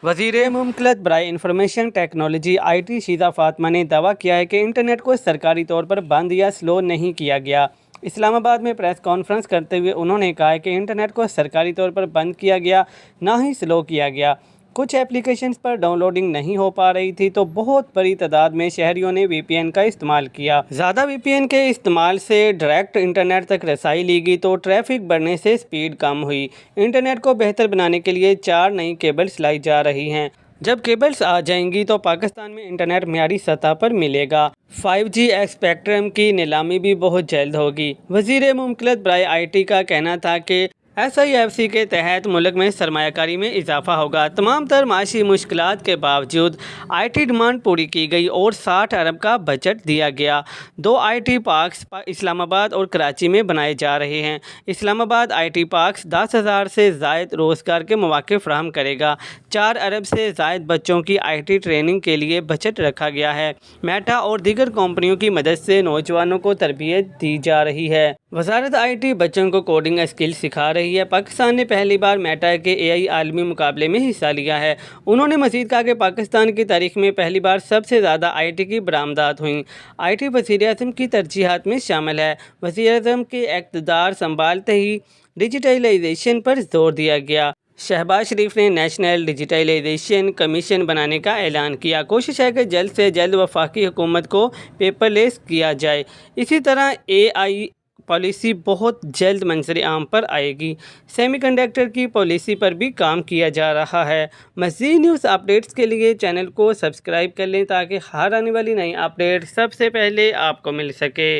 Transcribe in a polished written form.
وزیر مملکت برائے information technology IT Shiza Fatima نے دعویٰ کیا ہے کہ انٹرنیٹ کو سرکاری طور پر بند یا سلو نہیں کیا گیا۔ اسلام آباد میں پریس کانفرنس کرتے ہوئے انہوں نے کہا کہ انٹرنیٹ کو سرکاری طور پر بند کیا گیا، نہ ہی سلو کیا گیا۔ کچھ ایپلیکیشنز پر ڈاؤن لوڈنگ نہیں ہو پا رہی تھی تو بہت بڑی تعداد میں شہریوں نے VPN کا استعمال کیا۔ زیادہ VPN کے استعمال سے ڈائریکٹ انٹرنیٹ تک رسائی لی گئی تو ٹریفک بڑھنے سے سپیڈ کم ہوئی۔ انٹرنیٹ کو بہتر بنانے کے لیے 4 نئی کیبلز لائی جا رہی ہیں۔ جب کیبلز آ جائیں گی تو پاکستان میں انٹرنیٹ معیاری سطح پر ملے گا۔ 5G اسپیکٹرم کی نیلامی بھی بہت جلد ہوگی۔ وزیر مملکت برائے IT کا کہنا تھا کہ SIFC کے تحت ملک میں سرمایہ کاری میں اضافہ ہوگا۔ تمام تر معاشی مشکلات کے باوجود IT ڈیمانڈ پوری کی گئی اور 60 ارب کا بجٹ دیا گیا۔ 2 IT پارکس اسلام آباد اور کراچی میں بنائے جا رہے ہیں۔ اسلام آباد IT پارکس 10,000 سے زائد روزگار کے مواقع فراہم کرے گا۔ 4 ارب سے زائد بچوں کی IT ٹریننگ کے لیے بجٹ رکھا گیا ہے۔ میٹا اور دیگر کمپنیوں کی مدد سے نوجوانوں کو تربیت دی جا رہی ہے۔ وزارت IT بچوں کو کوڈنگ اسکل سکھا رہی ہے۔ پاکستان نے پہلی بار میٹا کے AI عالمی مقابلے میں حصہ لیا ہے۔ انہوں نے مزید کہا کہ پاکستان کی تاریخ میں پہلی بار سب سے زیادہ IT کی برآمدات ہوئیں۔ IT وزیر اعظم کی ترجیحات میں شامل ہے۔ وزیر اعظم کے اقتدار سنبھالتے ہی ڈیجیٹلائزیشن پر زور دیا گیا۔ شہباز شریف نے نیشنل ڈیجیٹلائزیشن کمیشن بنانے کا اعلان کیا۔ کوشش ہے کہ جلد سے جلد وفاقی حکومت کو پیپر لیس کیا جائے۔ اسی طرح AI پالیسی بہت جلد منظر عام پر آئے گی۔ سیمی کنڈکٹر کی پالیسی پر بھی کام کیا جا رہا ہے۔ مزید نیوز اپڈیٹس کے لیے چینل کو سبسکرائب کر لیں تاکہ ہر آنے والی نئی اپڈیٹ سب سے پہلے آپ کو مل سکے۔